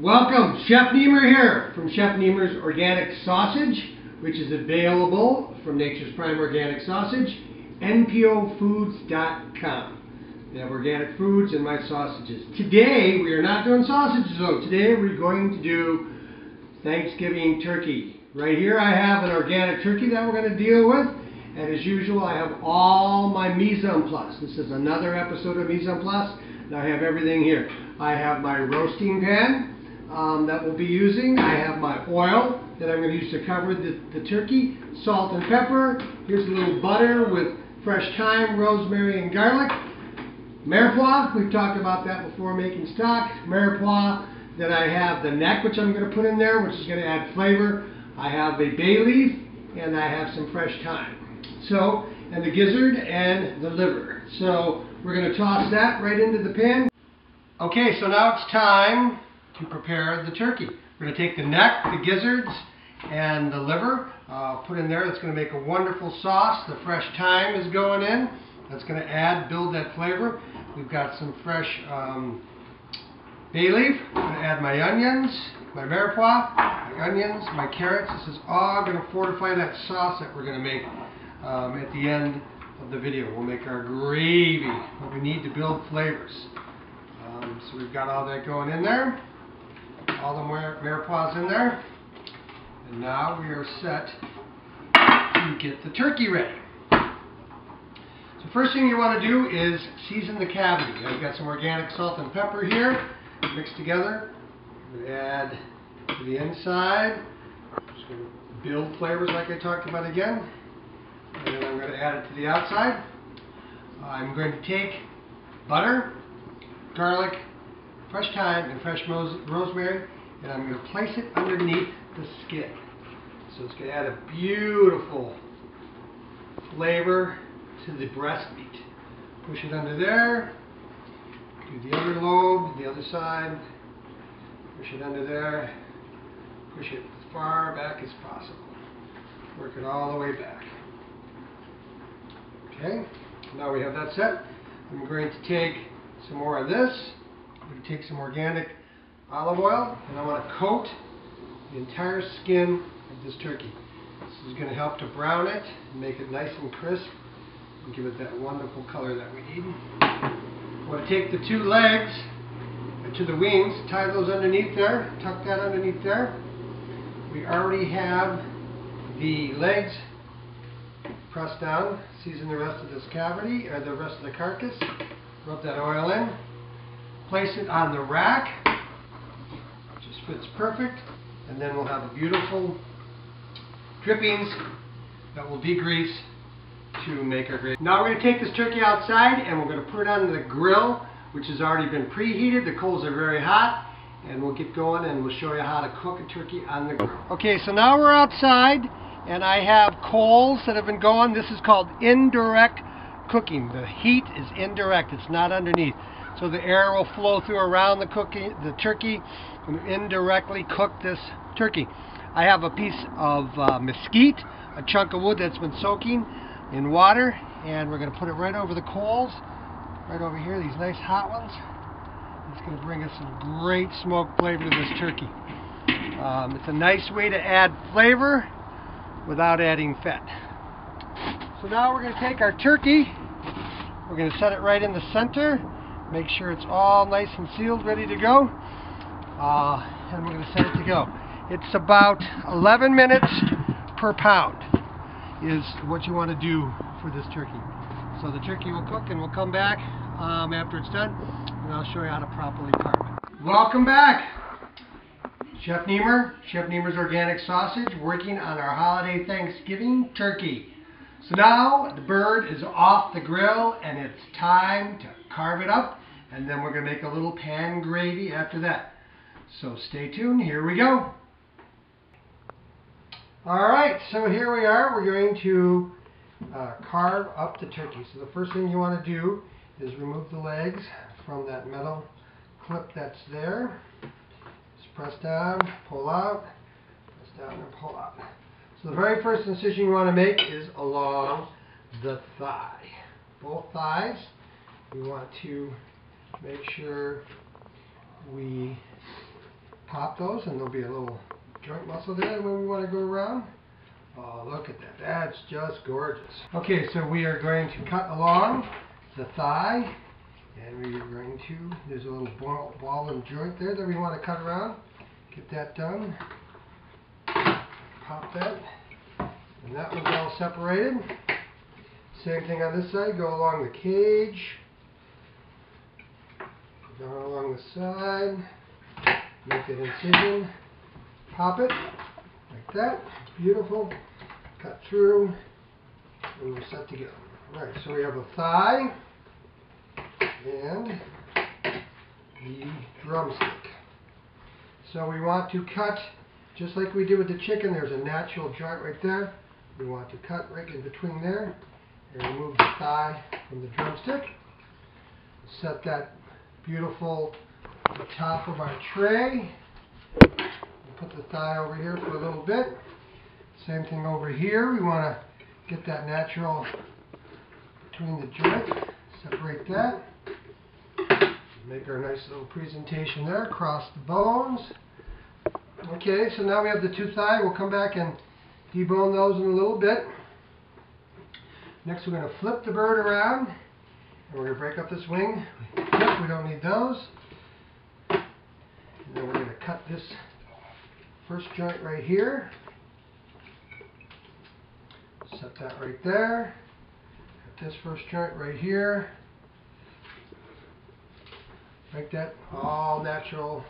Welcome, Chef Niemer here from Chef Niemer's Organic Sausage, which is available from Nature's Prime Organic Sausage, npofoods.com. They have organic foods and my sausages. Today, we are not doing sausages though. Today, we're going to do Thanksgiving turkey. Right here, I have an organic turkey that we're going to deal with. And as usual, I have all my mise en place. This is another episode of Mise en Place. And I have everything here. I have my roasting pan that we'll be using. I have my oil that I'm going to use to cover the turkey. Salt and pepper. Here's a little butter with fresh thyme, rosemary, and garlic. Mirepoix, we've talked about that before making stock. Mirepoix. Then I have the neck, which I'm going to put in there, which is going to add flavor. I have a bay leaf, and I have some fresh thyme. So, and the gizzard and the liver. So, we're going to toss that right into the pan. Okay, so now it's time to prepare the turkey. We're going to take the neck, the gizzards, and the liver, put in there. That's going to make a wonderful sauce. The fresh thyme is going in. That's going to build that flavor. We've got some fresh bay leaf. I'm going to add my onions, my mirepoix, my onions, my carrots. This is all going to fortify that sauce that we're going to make at the end of the video. We'll make our gravy, what we need to build flavors. So we've got all that going in there. All the mirepoix in there. And now we are set to get the turkey ready. So first thing you want to do is season the cavity. I've got some organic salt and pepper here mixed together. I'm going to add to the inside. I'm just going to build flavors like I talked about again. And then I'm going to add it to the outside. I'm going to take butter, garlic, fresh thyme, and fresh rosemary, and I'm going to place it underneath the skin. So it's going to add a beautiful flavor to the breast meat. Push it under there. Do the other lobe, the other side. Push it under there. Push it as far back as possible. Work it all the way back. Okay, now we have that set. I'm going to take some more of this. I'm going to take some organic olive oil, and I want to coat the entire skin of this turkey. This is going to help to brown it and make it nice and crisp and give it that wonderful color that we need. I want to take the two legs to the wings, tie those underneath there, tuck that underneath there. We already have the legs pressed down, season the rest of this cavity, or the rest of the carcass, rub that oil in, place it on the rack, just fits perfect, and then we'll have beautiful drippings that will degrease to make our gravy. Now we're going to take this turkey outside and we're going to put it on the grill, which has already been preheated. The coals are very hot, and we'll get going and we'll show you how to cook a turkey on the grill. Okay, so now we're outside. And I have coals that have been going. This is called indirect cooking. The heat is indirect. It's not underneath. So the air will flow through around the turkey and indirectly cook this turkey. I have a piece of mesquite, a chunk of wood that's been soaking in water, and we're going to put it right over the coals, right over here, these nice hot ones. It's going to bring us some great smoke flavor to this turkey. It's a nice way to add flavor without adding fat. So now we're going to take our turkey, we're going to set it right in the center, make sure it's all nice and sealed, ready to go, and we're going to set it to go. It's about 11 minutes per pound is what you want to do for this turkey. So the turkey will cook and we'll come back after it's done, and I'll show you how to properly carve it. Welcome back! Chef Niemer, Chef Niemer's Organic Sausage, working on our holiday Thanksgiving turkey. So now the bird is off the grill and it's time to carve it up, and then we're going to make a little pan gravy after that. So stay tuned, here we go. Alright, so here we are. We're going to carve up the turkey. So the first thing you want to do is remove the legs from that metal clip that's there. Press down, pull out, press down and pull out. So the very first incision you want to make is along the thigh. Both thighs. We want to make sure we pop those, and there'll be a little joint muscle there when we want to go around. Oh, look at that. That's just gorgeous. Okay, so we are going to cut along the thigh, and we are going to, there's a little ball and joint there that we want to cut around. Get that done. Pop that. And that one's all separated. Same thing on this side. Go along the cage. Go along the side. Make that incision. Pop it. Like that. Beautiful. Cut through. And we're set to go. Alright, so we have a thigh and the drumstick. So we want to cut just like we did with the chicken. There's a natural joint right there. We want to cut right in between there and remove the thigh from the drumstick. Set that beautiful on the top of our tray. Put the thigh over here for a little bit. Same thing over here. We want to get that natural between the joint. Separate that. Make our nice little presentation there. Cross the bones. Okay, so now we have the two thighs. We'll come back and debone those in a little bit. Next we're going to flip the bird around. And we're going to break up this wing. Flip, we don't need those. And then we're going to cut this first joint right here. Set that right there. Cut this first joint right here. Like that. All natural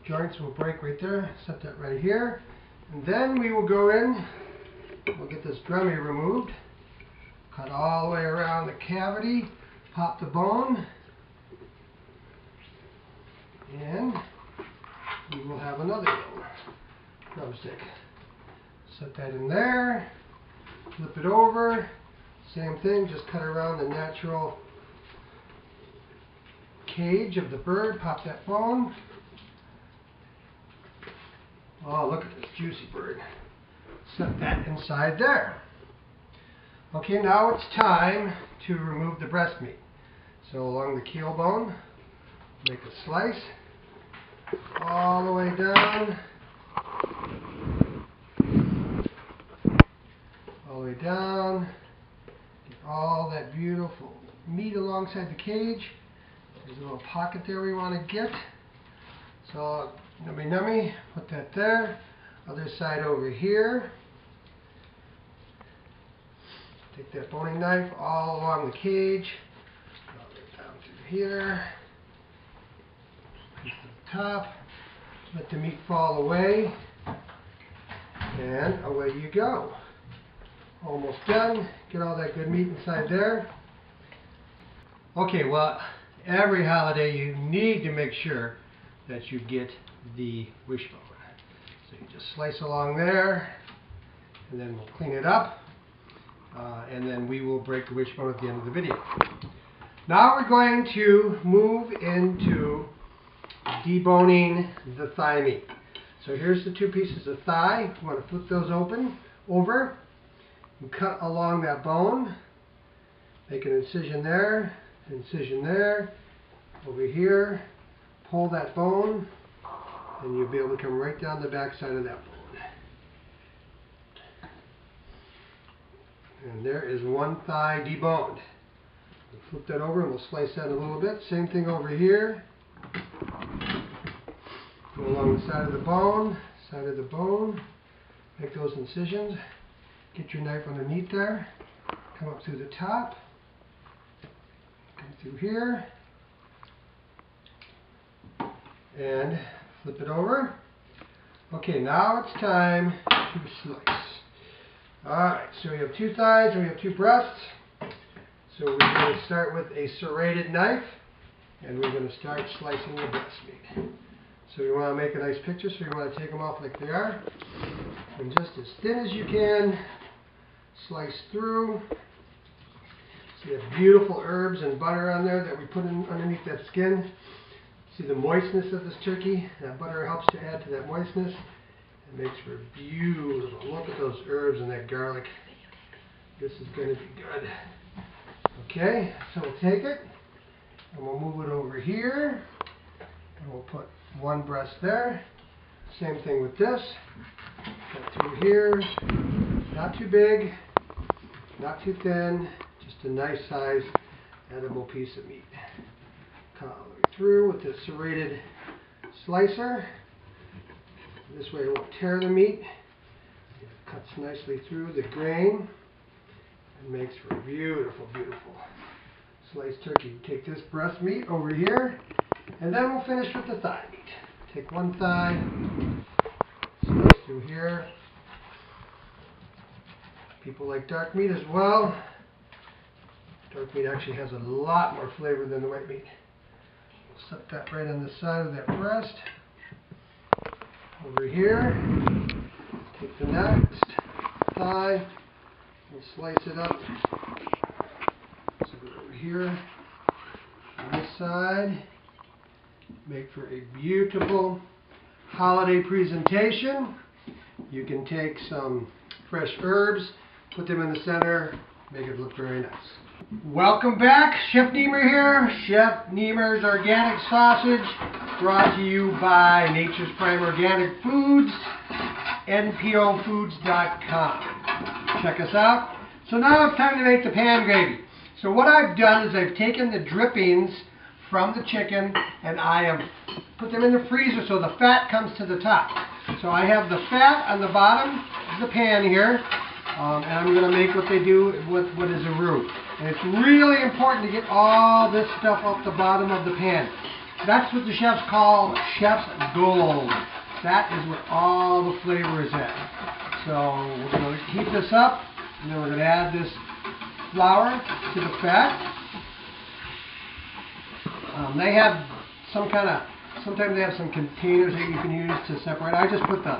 joints will break right there. Set that right here. And then we will go in. We'll get this drummy removed. Cut all the way around the cavity. Pop the bone. And we will have another drumstick. Set that in there. Flip it over. Same thing, just cut around the natural cage of the bird. Pop that bone. Oh, look at this juicy bird. Set that inside there. Okay, now it's time to remove the breast meat. So along the keel bone, make a slice all the way down. All the way down. Get all that beautiful meat alongside the cage. There's a little pocket there we want to get. So, nummy nummy, put that there. Other side over here. Take that boning knife all along the cage. All the way down through here. Piece to the top. Let the meat fall away. And away you go. Almost done. Get all that good meat inside there. Okay, well, every holiday you need to make sure that you get the wishbone. So you just slice along there, and then we'll clean it up, and then we will break the wishbone at the end of the video. Now we're going to move into deboning the thigh meat. So here's the two pieces of thigh. You want to flip those over. And cut along that bone. Make an incision there, over here. Pull that bone, and you'll be able to come right down the back side of that bone. And there is one thigh deboned. We'll flip that over and we'll slice that a little bit. Same thing over here. Go along the side of the bone, make those incisions. Get your knife underneath there, come up through the top, come through here, and flip it over. Okay, now it's time to slice. Alright, so we have two thighs and we have two breasts. So we're going to start with a serrated knife, and we're going to start slicing the breast meat. So you want to make a nice picture, so you want to take them off like they are. And just as thin as you can, slice through. See the beautiful herbs and butter on there that we put in underneath that skin. See the moistness of this turkey? That butter helps to add to that moistness. It makes for beautiful. Look at those herbs and that garlic. This is going to be good. Okay, so we'll take it and we'll move it over here. And we'll put one breast there. Same thing with this. Cut through here. Not too big, not too thin, just a nice size edible piece of meat. Cut all the way through with this serrated slicer. This way it won't tear the meat. It cuts nicely through the grain and makes for a beautiful, beautiful sliced turkey. Take this breast meat over here, and then we'll finish with the thigh meat. Take one thigh, slice through here. People like dark meat as well. Dark meat actually has a lot more flavor than the white meat. We'll set that right on the side of that breast. Over here, take the next thigh and slice it up. So over here on this side, make for a beautiful holiday presentation. You can take some fresh herbs, put them in the center, make it look very nice. Welcome back, Chef Niemer here. Chef Niemer's Organic Sausage, brought to you by Nature's Prime Organic Foods, npofoods.com. Check us out. So now it's time to make the pan gravy. So what I've done is I've taken the drippings from the chicken and I have put them in the freezer so the fat comes to the top. So I have the fat on the bottom of the pan here. And I'm going to make what they do with what is a roux. And it's really important to get all this stuff off the bottom of the pan. That's what the chefs call chef's gold. That is where all the flavor is at. So we're going to heat this up, and then we're going to add this flour to the fat. They have some kind of, sometimes they have some containers that you can use to separate. I just put the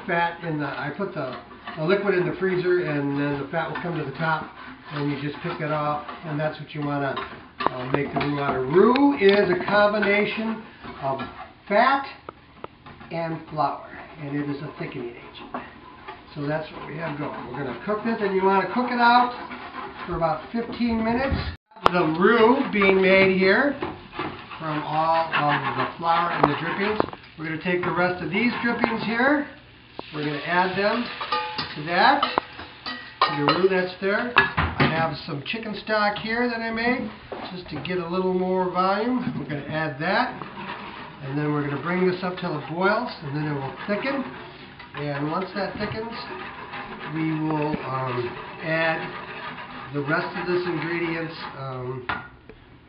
fat in the, I put the liquid in the freezer, and then the fat will come to the top, and you just pick it off, and that's what you want to make the roux out of. Roux is a combination of fat and flour, and it is a thickening agent. So that's what we have going. We're going to cook this, and you want to cook it out for about 15 minutes. The roux being made here from all of the flour and the drippings. We're going to take the rest of these drippings here. We're going to add them to that, to the roux that's there. I have some chicken stock here that I made just to get a little more volume. We're going to add that, and then we're going to bring this up till it boils, and then it will thicken. And once that thickens, we will add the rest of this ingredients.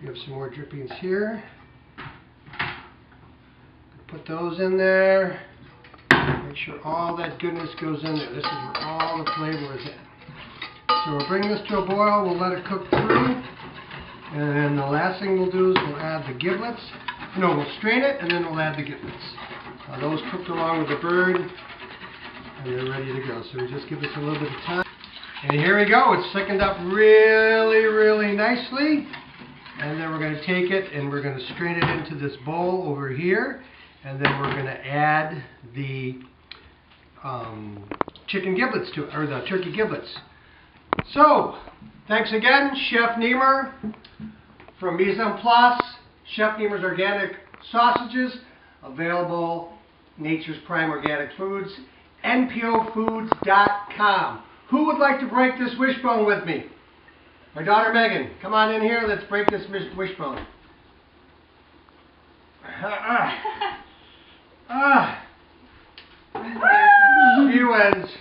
We have some more drippings here. Put those in there. Make sure all that goodness goes in there. This is where all the flavor is at. So we'll bring this to a boil. We'll let it cook through. And then the last thing we'll do is we'll add the giblets. No, we'll strain it, and then we'll add the giblets. Those cooked along with the bird, and they're ready to go. So we just give this a little bit of time. And here we go. It's thickened up really, really nicely. And then we're going to take it and we're going to strain it into this bowl over here. And then we're going to add the chicken giblets to it, or the turkey giblets. So, thanks again, Chef Niemer from Mise en Place, Chef Niemer's Organic Sausages, available Nature's Prime Organic Foods, npofoods.com. Who would like to break this wishbone with me? My daughter Megan. Come on in here, let's break this wishbone. She wins.